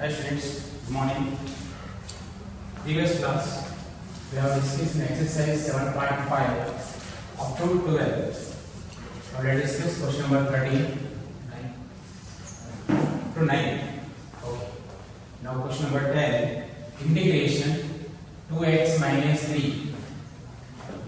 Hi students, good morning. Previous class we have discussed in exercise 7.5 up to 12. Now let us discuss question number 13 to 9. Okay. Now question number 10. Integration 2x minus 3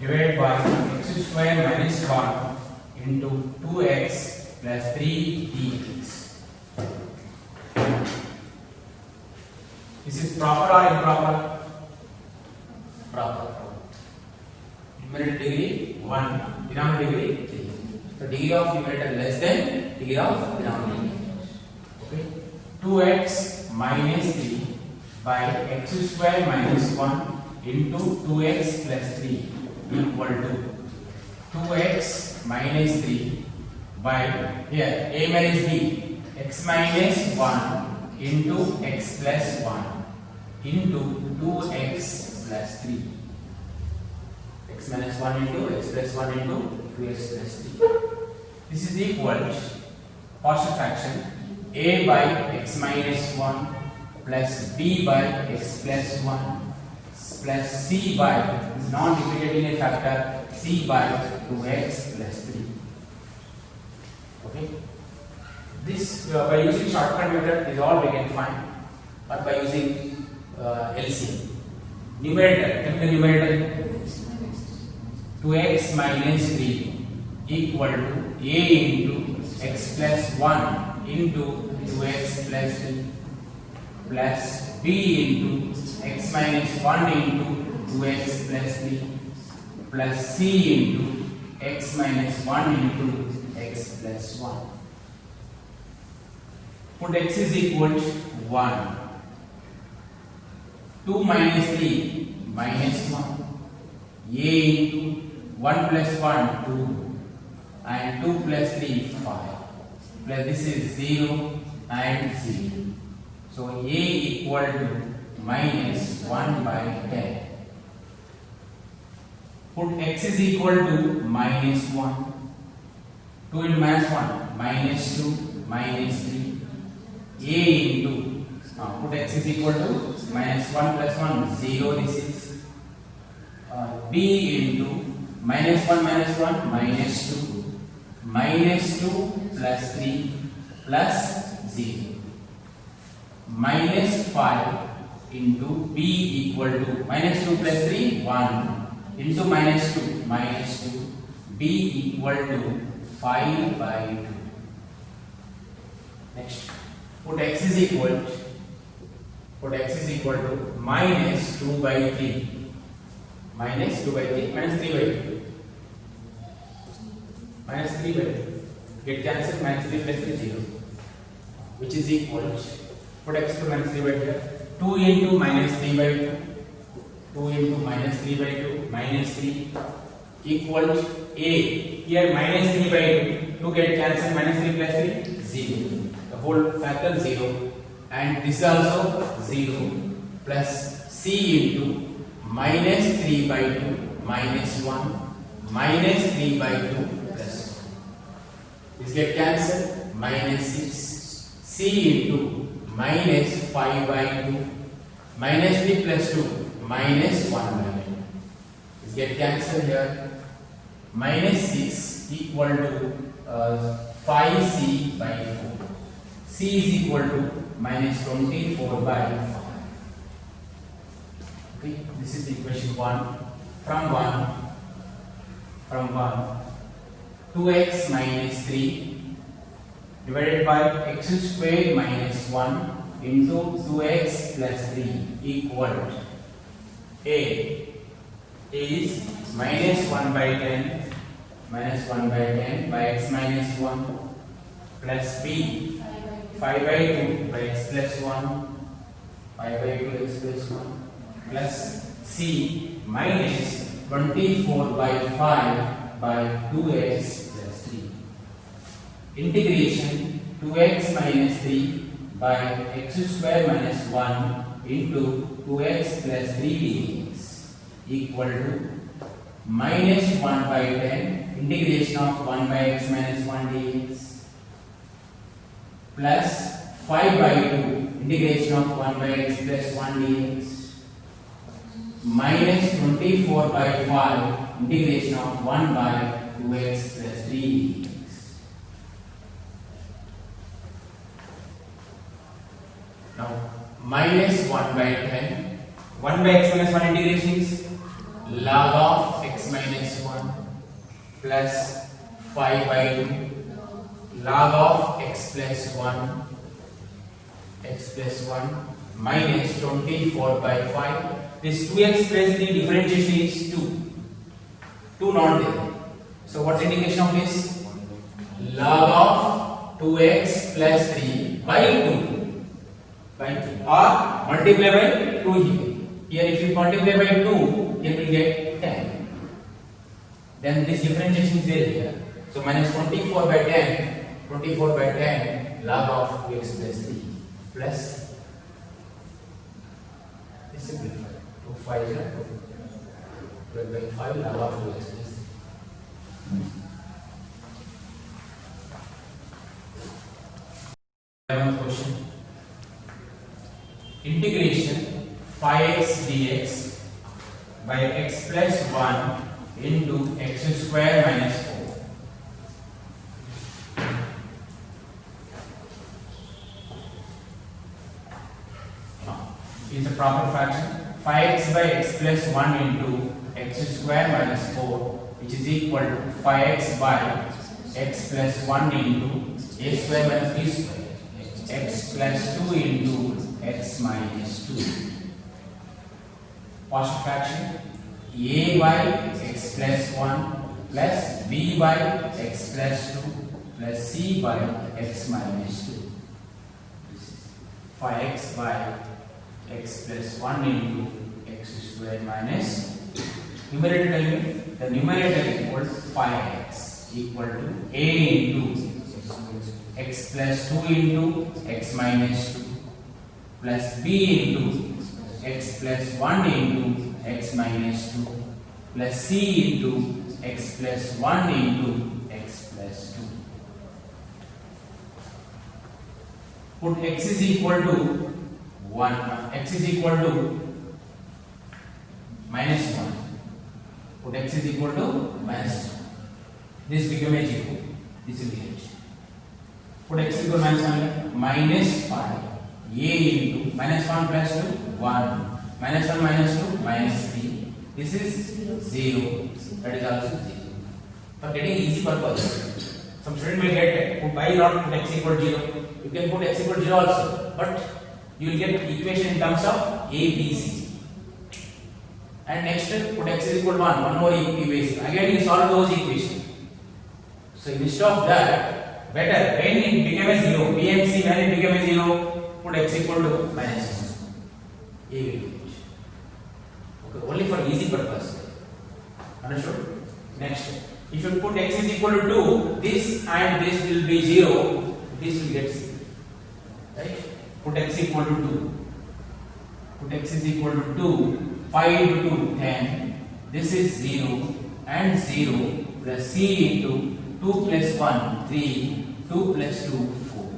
divided by x square minus 1 into 2x plus 3 dx. This is proper or improper? Proper. Numerator degree 1, denominator degree 3. So degree of numerator less than degree of denominator. Okay. 2x minus 3 by x square minus 1 into 2x plus 3 equal to 2x minus 3 by here a minus b x minus 1 into x plus 1 into 2x plus 3. X minus 1 into x plus 1 into 2x plus 3. This is equal to partial fraction a by x minus 1 plus b by x plus 1 plus c by non-repeated factor c by 2x plus 3. Okay. This by using shortcut method is all we can find, but by using LCM. Numerator, take the numerator 2x minus 3 equal to a into x plus 1 into 2x plus 3 plus b into x minus 1 into 2x plus 3 plus c into x minus 1 into x plus 1. Put x is equal to 1. 2 minus 3 minus 1. A into 1 plus 1 2 and 2 plus 3 5. Plus this is 0 and 0. So A equal to minus 1 by 10. Put x is equal to minus 1. 2 into minus 1 minus 2 minus 3. A into put x is equal to minus 1 plus 1 0. This is b into minus 1 minus 1 minus 2 plus 3 plus 0 minus 5 into b equal to minus 2 plus 3 1 into minus 2 b equal to 5 by 2. Next, put x is equal to minus 2 by 3 minus 2 by 3 minus 3 by 2 minus 3 by 2 get cancelled. Minus 3 plus 3 0, which is equal to put x to minus 3 by 2 2 into minus 3 by 2 2 into minus 3 by 2 minus 3 equal to a here minus 3 by 2 get cancelled. Minus 3 plus 3 0, the whole factor 0 and this also 0 plus c into minus 3 by 2 minus 1 minus 3 by 2 plus 1. This get cancelled. Minus 6 c into minus 5 by 2 minus 3 plus 2 minus 1 by 2. This get cancelled here. Minus 6 equal to 5c by 4. C is equal to minus 24 by 5. Okay, this is equation 1. From 1, 2x minus 3 divided by x square minus 1 into 2x plus 3 equal to a is minus 1 by 10 by x minus 1 plus b 5 by 2 by x plus 1 5 by 2 x plus 1 plus c minus 24 by 5 by 2x plus 3. Integration 2x minus 3 by x square minus 1 into 2x plus 3 dx equal to minus 1 by 10 integration of 1 by x minus 1 dx plus 5 by 2 integration of 1 by x plus 1 dx minus 24 by 5 integration of 1 by 2x plus 3 dx. Now minus 1 by 10, 1 by x minus 1 integration is log of x minus 1 plus 5 by 2 log of x plus 1 minus 24 by 5. This 2x plus 3 differentiation is 2 not there. So what's the indication of this? Log of 2x plus 3 by 2 or multiply by 2 here. Here if you multiply by 2, you will get 10. Then this differentiation is there here. So minus 24 by 10 log of 2x plus 3 plus this simplify 2 5 is 12 by 5 log of 2x plus 3. 11th question. Integration 5x dx by x plus 1 into x square minus 4. Is a proper fraction. 5x by x plus 1 into x square minus 4, which is equal to 5x by x plus 1 into a square minus b square, x plus 2 into x minus 2. Partial fraction. A by x plus 1 plus b by x plus 2 plus c by x minus 2. 5x by x plus 1 into x square minus numerator. Tell me the numerator equals 5x equal to a into x plus 2 into x minus 2 plus b into x plus 1 into x minus 2 plus c into x plus 1 into x plus 2. Put x is equal to 1, x is equal to minus 1. Put x is equal to minus 1. This become a 0. This will be h. Put x equal to minus 1, minus 5. A into minus 1 plus 2, 1. Minus 1 minus 2, minus 3. This is 0. That is also 0. For getting easy purpose, some student may get, why not put x equal to 0? You can put x equal to 0 also, but you will get equation in terms of a, b, c. And next put x is equal to 1 more equation. Again you solve those equations. So instead of that, better when it became a 0, b and c when it became a 0, put x equal to minus 1. A will be. Okay, only for easy purpose. Understood? Next, if you put x is equal to 2, this and this will be 0, this will get 0. Right? Put x equal to 2. Put x is equal to 2. 5 into 2, 10. This is 0 and 0 plus c into 2 plus 1, 3. 2 plus 2, 4.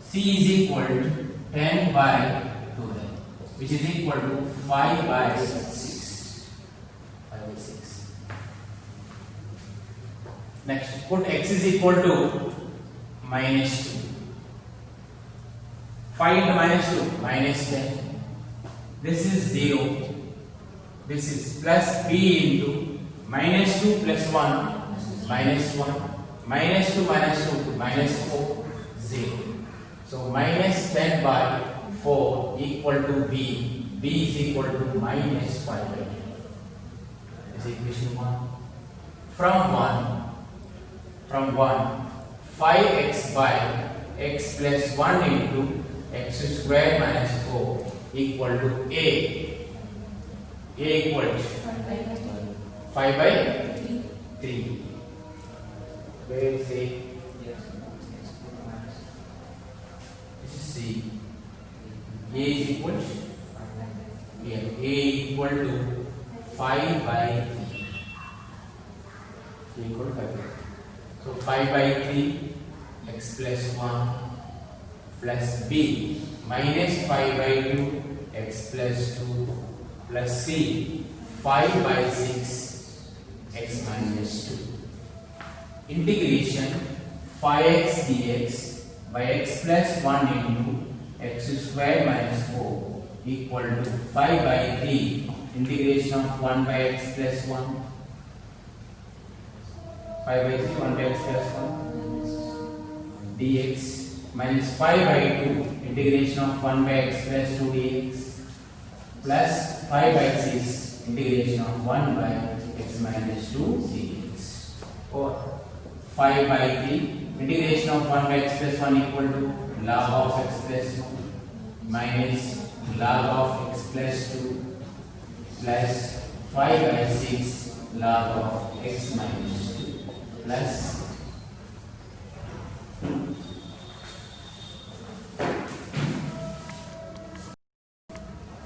C is equal to 10 by 12, which is equal to 5 by 6. 5 by 6. Next, put x is equal to minus 2. 5 into minus 2, minus 10. This is 0. This is plus b into minus 2 plus 1, minus 1. Minus 2 minus 2, minus 4, 0. So minus 10 by 4 equal to b. B is equal to minus 5 by 10. This is equation 1. From 1, 5x by x plus 1 into x square minus 4 equal to a. A equal to 5 by 3. Where is A? This is C. A is equal to here. A equal to 5 by 3. A equal to 5 by 3. So 5 by 3 x plus 1 plus b minus 5 by 2 x plus 2 plus c 5 by 6 x minus 2. Integration 5x dx by x plus 1 into x square minus 4 equal to 5 by 3 integration of 1 by x plus 1. 5 by 3 1 by x plus 1 dx minus 5 by 2 integration of 1 by x plus 2 dx plus 5 by 6 integration of 1 by x minus 2 dx, or 5 by 3 integration of 1 by x plus 1 equal to log of x plus 1 minus log of x plus 2 plus 5 by 6 log of x minus 2 plus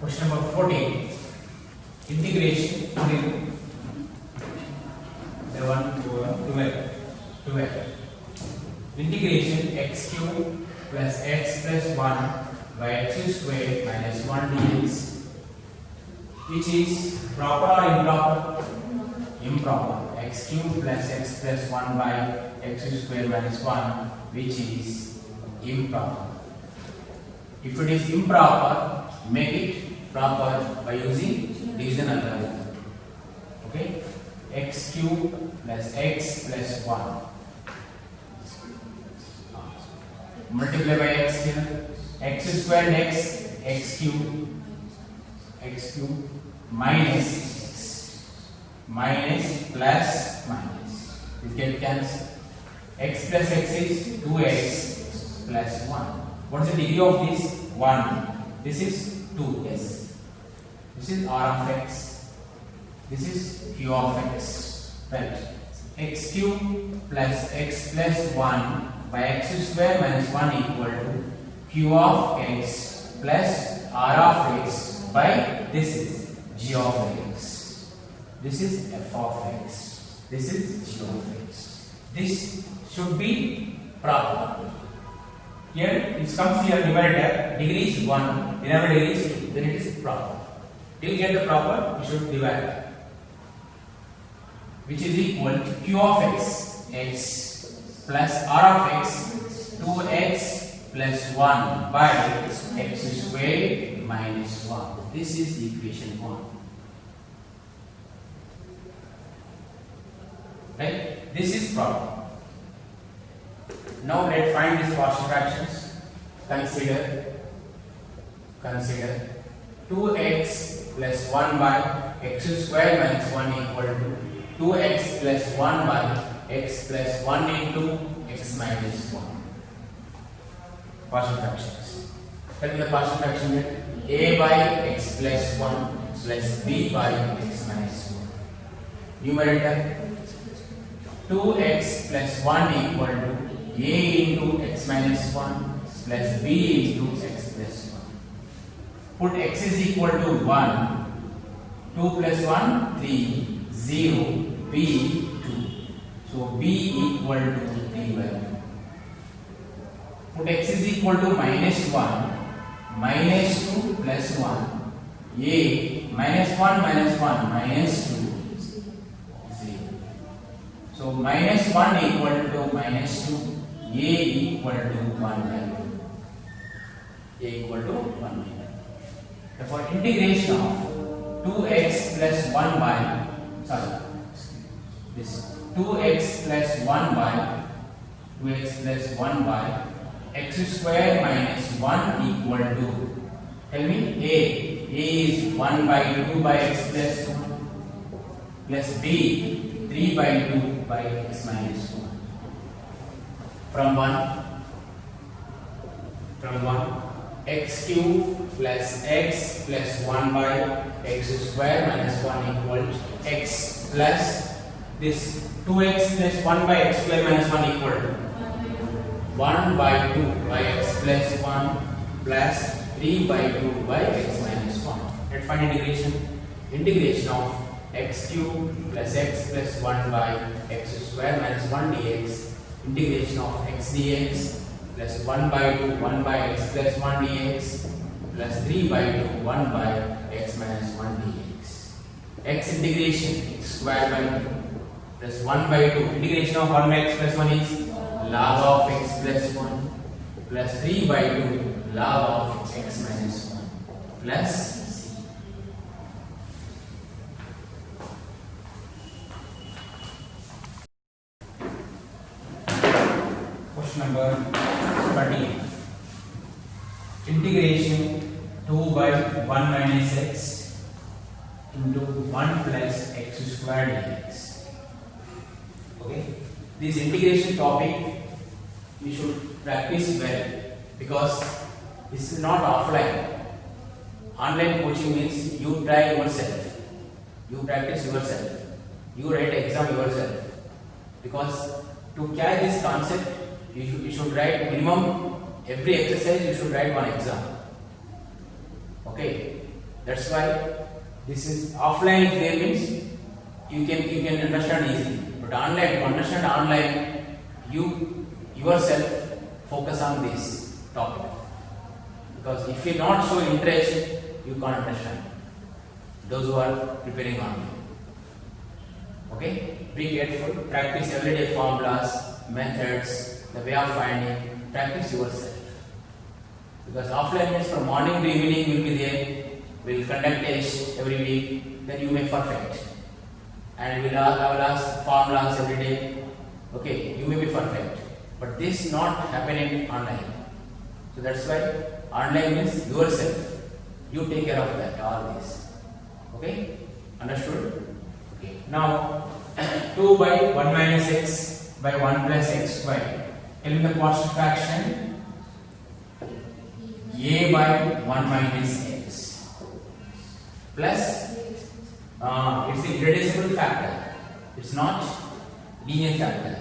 question number 14, integration the one to 12 integration x cube plus x plus 1 by x square minus 1 dx, which is proper or improper? Improper. X cube plus x plus 1 by x square minus 1, which is improper. If it is improper, make it proper by using division algorithm. Okay? X cube plus x plus 1 multiply by x here, x square next x cube minus plus minus, this get cancelled. X plus x is 2x plus 1. What is the degree of this? 1. This is 2. Yes. This is r of x. This is q of x. Right. X cube plus x plus 1 by x square minus 1 equal to q of x plus r of x by this is g of x. This is f of x. This is g of x. This should be proper. Here it comes here numerator, degree is 1, denominator degree is 2, then it is proper. Till get the proper, you should divide, which is equal to q of x plus r of x 2x plus 1 by x square minus 1. This is equation 1. Right? This is proper. Now let's find these partial fractions. Consider 2x plus 1 by x square minus 1 equal to 2x plus 1 by x plus 1 into x minus 1. Partial fractions. Tell me the partial fraction here. A by x plus 1 plus b by x minus 1. Numerator 2x plus 1 equal to a into x minus 1 plus b into x plus 1. Put x is equal to 1, 2 plus 1, 3, 0, b 2. So b equal to 3 by 2. Put x is equal to minus 1, minus 2 plus 1, a minus 1 minus 2, 0. So minus 1 equal to minus 2, a equal to 1 by 2. A equal to 1 by 2. Therefore, integration of 2x plus 1 by, this 2x plus 1 by, 2x plus 1 by x square minus 1 equal to, tell me, a is 1 by 2 by x plus 1 plus b 3 by 2 by x minus 1. From 1, x cube plus x plus 1 by x square minus 1 equal to x plus this 2x plus 1 by x square minus 1 equal to 1 by 2 by x plus 1 plus 3 by 2 by x minus 1. Let's find integration. Integration of x cube plus x plus 1 by x square minus 1 dx. Integration of x dx plus 1 by 2 1 by x plus 1 dx plus 3 by 2 1 by x minus 1 dx. X integration x square by 2 plus 1 by 2 integration of 1 by x plus 1 is log of x plus 1 plus 3 by 2 log of x minus 1 plus c. Question number 20. Integration 2 by 1 minus x into 1 plus x squared dx. Okay, this integration topic you should practice well because this is not offline. Online coaching means you try yourself, you practice yourself, you write exam yourself. Because to catch this concept, you should write minimum every exercise. You should write one exam. Okay, that's why this is offline. There means you can understand easily. But online, to understand online, you yourself focus on this topic. Because if you not show interest, you can't understand. Those who are preparing online. Okay, be careful. Practice everyday formulas, methods, the way of finding. Practice yourself. Because offline means from morning to evening will be there. We'll conduct tests every week. Then you may perfect. And we'll ask formulas every day. Okay, you may be perfect. But this not happening online. So that's why online means yourself. You take care of that, all this. Okay? Understood? Okay. Now 2 by 1 minus x by 1 plus x squared. In the partial fraction a by 1 minus x plus it's a irreducible factor. It's not linear factor.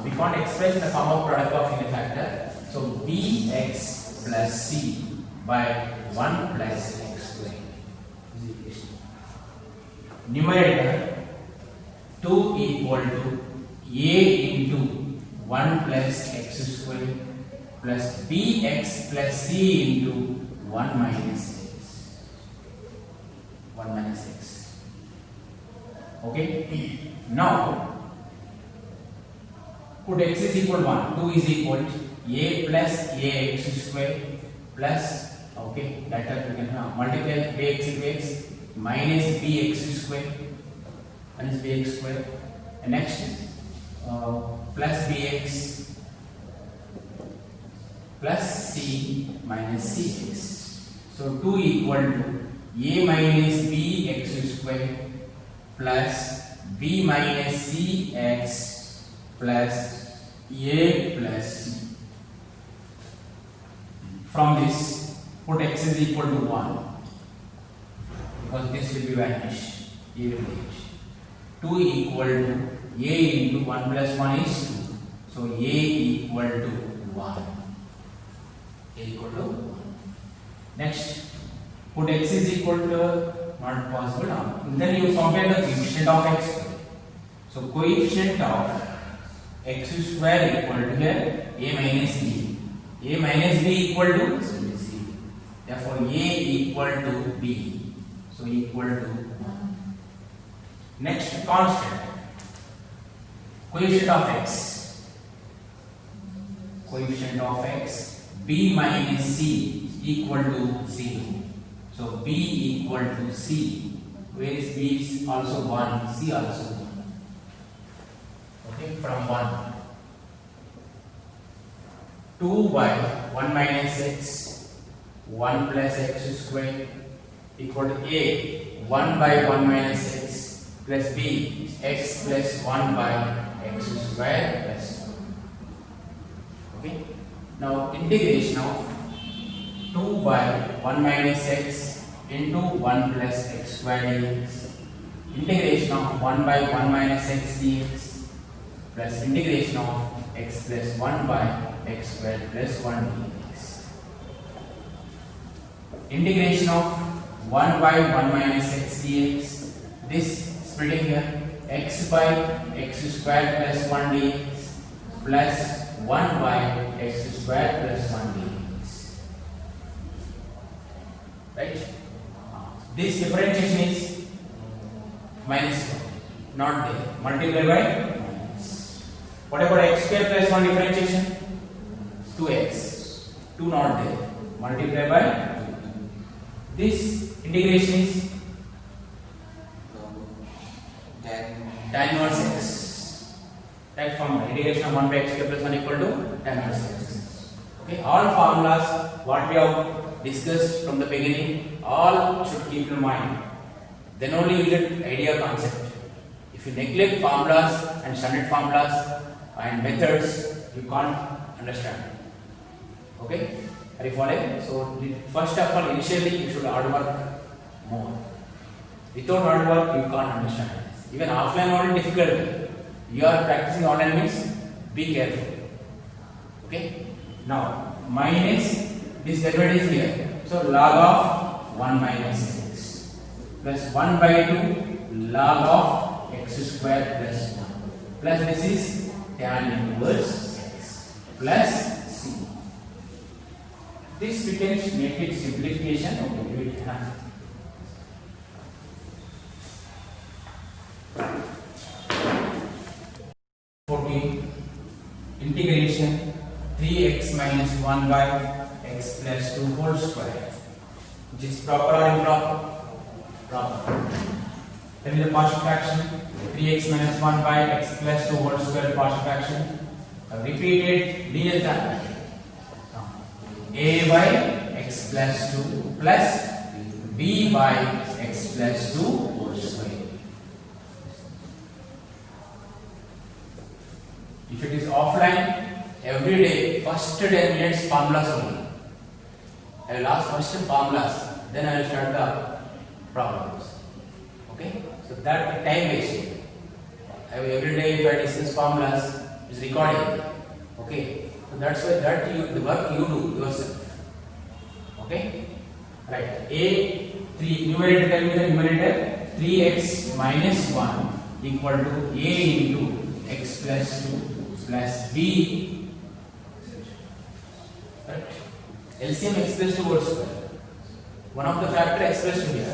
We can't express the sum of product of linear factor. So bx plus c by 1 plus x squared is the equation. Numerator 2 equal to a into 1 plus x squared plus bx plus c into 1 minus x. 1 minus x. Okay. Now put x is equal to 1. 2 is equal to a plus ax squared plus, okay, that we can multiply bx into x minus bx squared minus bx squared, and next plus bx plus c minus cx. So 2 equal to a minus bx squared plus b minus cx plus a plus c. From this, put x is equal to 1 because this will be vanished. A will vanish. 2 equal to a into 1 plus 1 is 2. So a equal to 1. A equal to 1. Next, put x is equal to, not possible now. Then you compare the coefficient of x. So coefficient of x square equal to here a minus b. A minus b equal to c. Therefore a equal to b. So equal to 1. Next, constant. Coefficient of x. Coefficient of x. b minus c equal to 0. So b equal to c. Where is b is also 1, c also 1. Okay, from 1. 2 by 1 minus x 1 plus x squared equal to a 1 by 1 minus x plus b x plus 1 by x squared plus 1. Okay. Now integration of 2 by 1 minus x into 1 plus x squared dx. Integration of 1 by 1 minus x dx plus integration of x plus 1 by x squared plus 1 dx. Integration of 1 by 1 minus x dx. This splitting here x by x squared plus 1 dx plus 1 by x square plus 1 dx. Right? This differentiation is minus 1, not there. Multiply by minus. What about x square plus 1 differentiation? 2x. 2 not there. Multiply by 2. This integration is tan inverse x. Right from integration of 1 by x square plus 1 equal to tan inverse x. Okay, all formulas what we have discussed from the beginning, all should keep in mind. Then only you get idea concept. If you neglect formulas and standard formulas and methods, you can't understand. Okay, are you following? So first of all, initially you should hard work more. Without hard work, you can't understand. Even offline only difficult. You are practicing online means be careful. Okay. Now minus this derivative is here. So log of 1 minus x plus 1 by 2 log of x square plus 1 plus this is tan inverse x plus c. This we can make it simplification. Okay, do it. Integration 3x minus 1 by x plus 2 whole square, which is proper or improper? Proper. Then the partial fraction 3x minus 1 by x plus 2 whole square partial fraction. Repeated linear fraction a by x plus 2 plus b by x plus 2 whole square. If it is offline, every day, first 10 minutes formulas only. I will ask first formulas, then I will start the problems. Okay? So that time wasting. Every day if I discuss formulas, is recording. Okay? So that's why the work you do yourself. Okay? Right. A3 numerator, tell me the numerator 3x minus 1 equal to a into x plus 2 plus b, right? LCM x plus 2 whole square. One of the factor x plus 2 here.